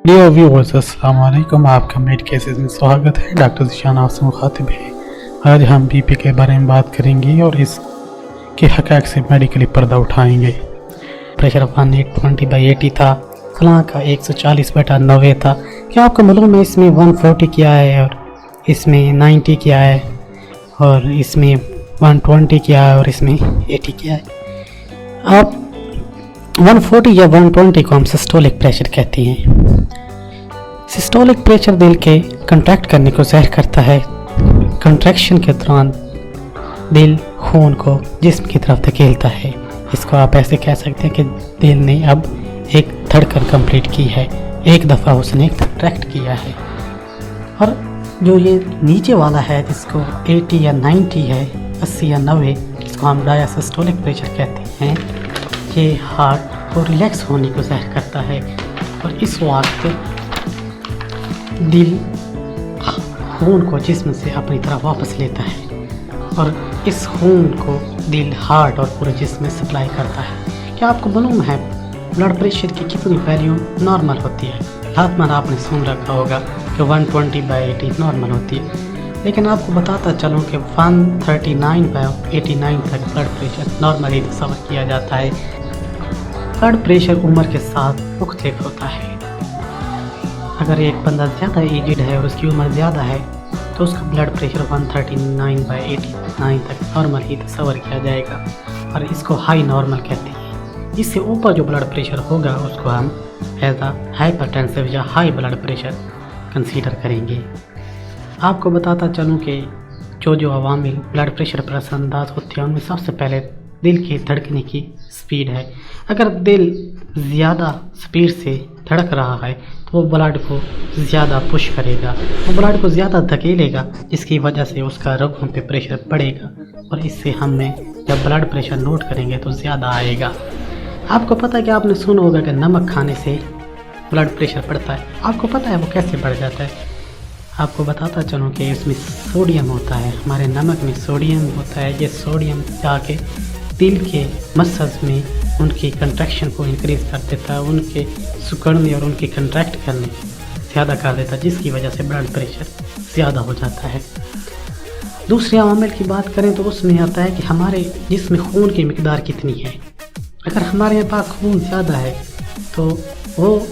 Dear viewers अस्सलाम वालेकुम। आपका मेड केसेस में स्वागत है। डॉक्टर ज़िशान आपसे मुखातिब है। आज हम बीपी के बारे में बात करेंगे और इसके हक़ाइक़ से मेडिकली पर्दा उठाएंगे। प्रेशर 120/80 था, फलां का 140/90 था। क्या आपको मालूम है इसमें 140 क्या है और इसमें 90 क्या है और इसमें 120 क्या है और इसमें 80 क्या है? आप 140 या 120 को हम सिस्टोलिक प्रेशर कहते हैं। सिस्टोलिक प्रेशर दिल के कंट्रैक्ट करने को ज़ाहिर करता है। कंट्रैक्शन के दौरान दिल खून को जिस्म की तरफ धकेलता है। इसको आप ऐसे कह सकते हैं कि दिल ने अब एक धड़कन कंप्लीट की है, एक दफ़ा उसने कंट्रैक्ट किया है। और जो ये नीचे वाला है जिसको 80 या 90 है, 80 या 90, जिसको हम डायसिस्टोलिक प्रेशर कहते हैं, ये हार्ट को रिलैक्स होने को ज़ाहिर करता है। और इस वक्त दिल खून को जिस्म से अपनी तरफ वापस लेता है और इस खून को दिल हार्ट और पूरे जिस्म में सप्लाई करता है। क्या आपको मालूम है ब्लड प्रेशर की कितनी वैल्यू नॉर्मल होती है? लाजमन आपने सुन रखा होगा कि 120/80 नॉर्मल होती है, लेकिन आपको बताता चलूँ कि 139/89 तक ब्लड प्रेशर नॉर्मली तस्वर किया जाता है। ब्लड प्रेशर उम्र के साथ मुख्तलिफ होता है। अगर एक बंदा ज़्यादा एजिड है और उसकी उम्र ज़्यादा है तो उसका ब्लड प्रेशर 139/89 तक नॉर्मल ही तस्वर किया जाएगा और इसको हाई नॉर्मल कहते हैं। इससे ऊपर जो ब्लड प्रेशर होगा उसको हम एज अ हाइपरटेंसिव या हाई ब्लड प्रेशर कंसीडर करेंगे। आपको बताता चलूँ कि जो अवामिल ब्लड प्रेशर पर असरअंदाज होते हैं उनमें सबसे पहले दिल की धड़कने की स्पीड है। अगर दिल ज़्यादा स्पीड से धड़क रहा है तो वो ब्लड को ज़्यादा पुश करेगा, वो ब्लड को ज़्यादा धकेलेगा, जिसकी वजह से उसका रगों पे प्रेशर बढ़ेगा और इससे हमें जब ब्लड प्रेशर नोट करेंगे तो ज़्यादा आएगा। आपको पता है कि आपने सुना होगा कि नमक खाने से ब्लड प्रेशर बढ़ता है। आपको पता है वो कैसे बढ़ जाता है? आपको बताता चलूँ कि इसमें सोडियम होता है, हमारे नमक में सोडियम होता है। ये सोडियम जाके दिल के मसल्स में उनकी कंट्रैक्शन को इंक्रीज़ कर देता है, उनके सिकुड़ने और उनके कंट्रैक्ट करने ज़्यादा कर देता है, जिसकी वजह से ब्लड प्रेशर ज़्यादा हो जाता है। दूसरे अवामिल की बात करें तो उसमें आता है कि हमारे जिस्म में खून की मिकदार कितनी है। अगर हमारे पास खून ज़्यादा है तो वो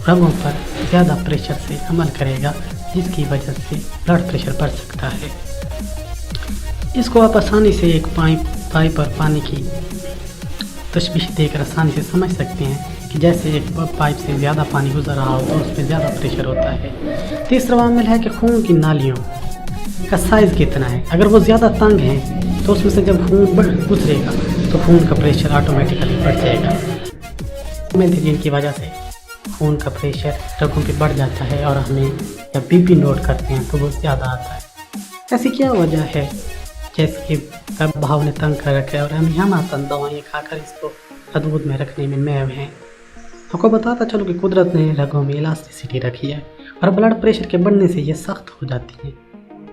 रगों पर ज़्यादा प्रेशर से अमल करेगा, जिसकी वजह से ब्लड प्रेशर बढ़ सकता है। इसको आप आसानी से एक पाइप और पानी की तशबीह देकर आसानी से समझ सकते हैं कि जैसे एक पाइप से ज़्यादा पानी गुजर रहा हो तो उस पर ज़्यादा प्रेशर होता है। तीसरा मामला है कि खून की नालियों का साइज़ कितना है। अगर वो ज़्यादा तंग है तो उसमें से जब खून गुजरेगा तो खून का प्रेशर ऑटोमेटिकली बढ़ जाएगा, जिनकी वजह से खून का प्रेशर रगों पे बढ़ जाता है और हमें जब बीपी नोट करते हैं तो वो ज़्यादा आता है। ऐसी क्या वजह है? जैसे कि भाव ने तंग कर रखा है और हम यहाँ दवाइयाँ खाकर इसको हदूद में रखने में महव हैं। आपको बताता चलो कि कुदरत ने रगों में इलास्टिसिटी रखी है और ब्लड प्रेशर के बढ़ने से ये सख्त हो जाती है,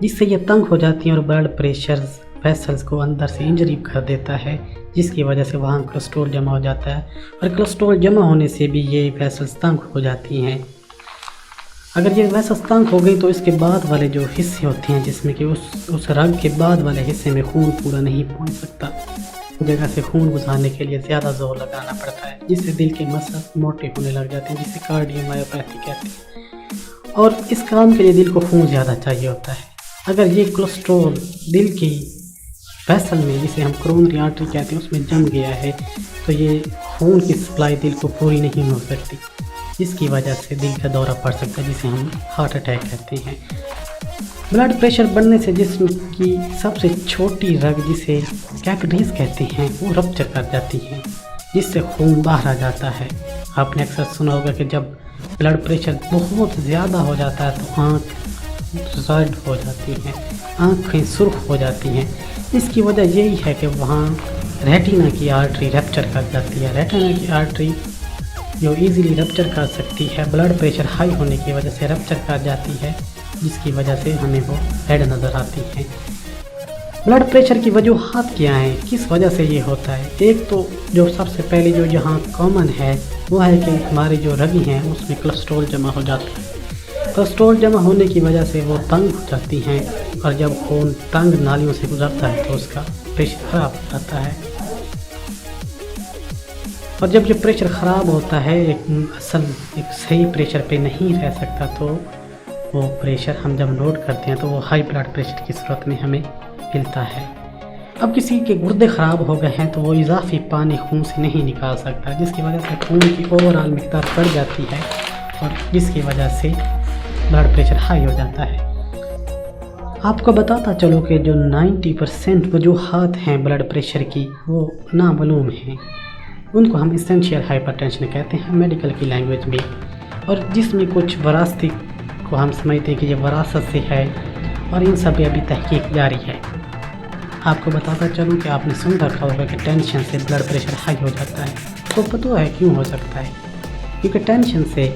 जिससे ये तंग हो जाती हैं और ब्लड प्रेशर वेसल्स को अंदर से इंजरी कर देता है, जिसकी वजह से वहाँ कोलेस्ट्रॉल जमा हो जाता है और कोलेस्ट्रॉल जमा होने से भी ये वेसल्स तंग हो जाती हैं। अगर ये वेसल्स तंग हो गई तो इसके बाद वाले जो हिस्से होते हैं जिसमें कि उस रग के बाद वाले हिस्से में खून पूरा नहीं पहुंच सकता, जगह से खून गुजारने के लिए ज़्यादा जोर लगाना पड़ता है, जिससे दिल के मसल मोटे होने लग जाते हैं, जिसे कार्डियोमायोपैथी कहते हैं। और इस काम के लिए दिल को खून ज़्यादा चाहिए होता है। अगर ये कोलेस्ट्रॉल दिल की वेसल में, जिसे हम कोरोनरी आर्टरी कहते हैं, उसमें जम गया है तो ये खून की सप्लाई दिल को पूरी नहीं हो सकती, जिसकी वजह से दिल का दौरा पड़ सकता है, जिसे हम हार्ट अटैक कहते हैं। ब्लड प्रेशर बढ़ने से जिस्म की सबसे छोटी रग, जिसे कैपिलरीज कहते हैं, वो रप्चर कर जाती हैं, जिससे खून बाहर आ जाता है। आपने अक्सर सुना होगा कि जब ब्लड प्रेशर बहुत ज़्यादा हो जाता है तो आँख रेड हो जाती हैं, आँखें सुर्ख हो जाती हैं। इसकी वजह यही है कि वहाँ रेटिना की आर्टरी रप्चर कर जाती है। रेटिना की आर्टरी जो इजीली रप्चर कर सकती है, ब्लड प्रेशर हाई होने की वजह से रप्चर कर जाती है, जिसकी वजह से हमें वो रेड नज़र आती है। ब्लड प्रेशर की वजूहात क्या हैं, किस वजह से ये होता है? एक तो जो सबसे पहले जो यहाँ कॉमन है वो है कि हमारी जो रगी हैं उसमें कोलेस्ट्रॉल जमा हो जाता है। कोलेस्ट्रॉल जमा होने की वजह से वो तंग हो जाती हैं और जब खून तंग नालियों से गुजरता है तो उसका प्रेशर ख़राब हो जाता है। और जब ये प्रेशर ख़राब होता है, एक सही प्रेशर पे नहीं रह सकता, तो वो प्रेशर हम जब नोट करते हैं तो वो हाई ब्लड प्रेशर की सूरत में हमें मिलता है। अब किसी के गुर्दे ख़राब हो गए हैं तो वो इजाफी पानी खून से नहीं निकाल सकता, जिसकी वजह से खून की ओवरऑल मिकदार बढ़ जाती है और जिसकी वजह से ब्लड प्रेशर हाई हो जाता है। आपको बताता चलो कि जो 90% वजूहात हैं ब्लड प्रेशर की वो नामालूम हैं। उनको हम एसेंशियल हाइपरटेंशन कहते हैं मेडिकल की लैंग्वेज में, और जिसमें कुछ वरासती को हम समझते हैं कि ये वरासत से है, और इन सब पे अभी तहकीक जारी है। आपको बताता चलूँ कि आपने सुन रखा होगा कि टेंशन से ब्लड प्रेशर हाई हो जाता है। तो पता है क्यों हो सकता है? क्योंकि टेंशन से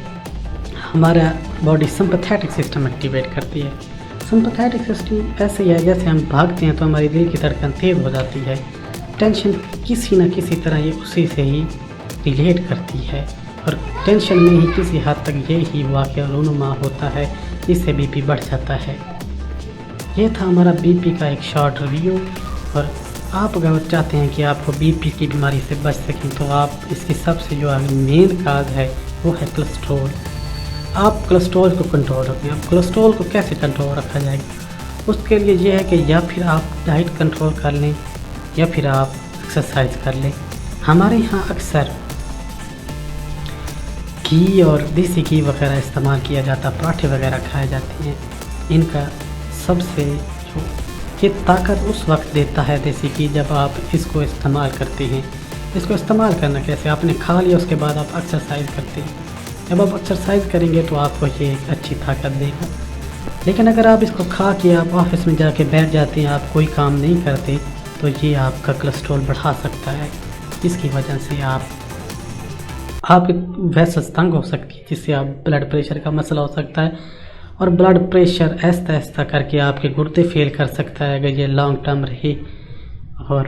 हमारा बॉडी सिंपैथेटिक सिस्टम एक्टिवेट करती है। सिंपैथेटिक सिस्टम ऐसे ही है जैसे हम भागते हैं तो हमारी दिल की धड़कन तेज़ हो जाती है। टेंशन किसी न किसी तरह ये उसी से ही रिलेट करती है, और टेंशन में ही किसी हद तक ये ही वाक़या रूनुमा होता है, जिससे बीपी बढ़ जाता है। ये था हमारा बीपी का एक शॉर्ट रिव्यू। और आप अगर चाहते हैं कि आपको बीपी की बीमारी से बच सकें तो आप इसकी सबसे जो मेन काज है वो है कोलेस्ट्रॉल। आप कोलेस्ट्रॉल को कंट्रोल रखें। अब कोलेस्ट्रॉल को कैसे कंट्रोल रखा जाएगा? उसके लिए ये है कि या फिर आप डाइट कंट्रोल कर लें या फिर आप एक्सरसाइज कर लें। हमारे यहाँ अक्सर घी और देसी घी वगैरह इस्तेमाल किया जाता, पराठे वगैरह खाए जाते हैं। इनका सबसे जो ये ताकत उस वक्त देता है देसी घी जब आप इसको इस्तेमाल करते हैं। इसको इस्तेमाल करना कैसे? आपने खा लिया, उसके बाद आप एक्सरसाइज करते हैं। जब आप एक्सरसाइज करेंगे तो आपको ये एक अच्छी ताकत देगा। लेकिन अगर आप इसको खा के आप ऑफिस में जाके बैठ जाते हैं, आप कोई काम नहीं करते, तो ये आपका कोलेस्ट्रॉल बढ़ा सकता है, जिसकी वजह से आप वैसे तंग हो सकती है, जिससे आप ब्लड प्रेशर का मसला हो सकता है। और ब्लड प्रेशर ऐसा करके आपके गुर्दे फेल कर सकता है अगर ये लॉन्ग टर्म रहे, और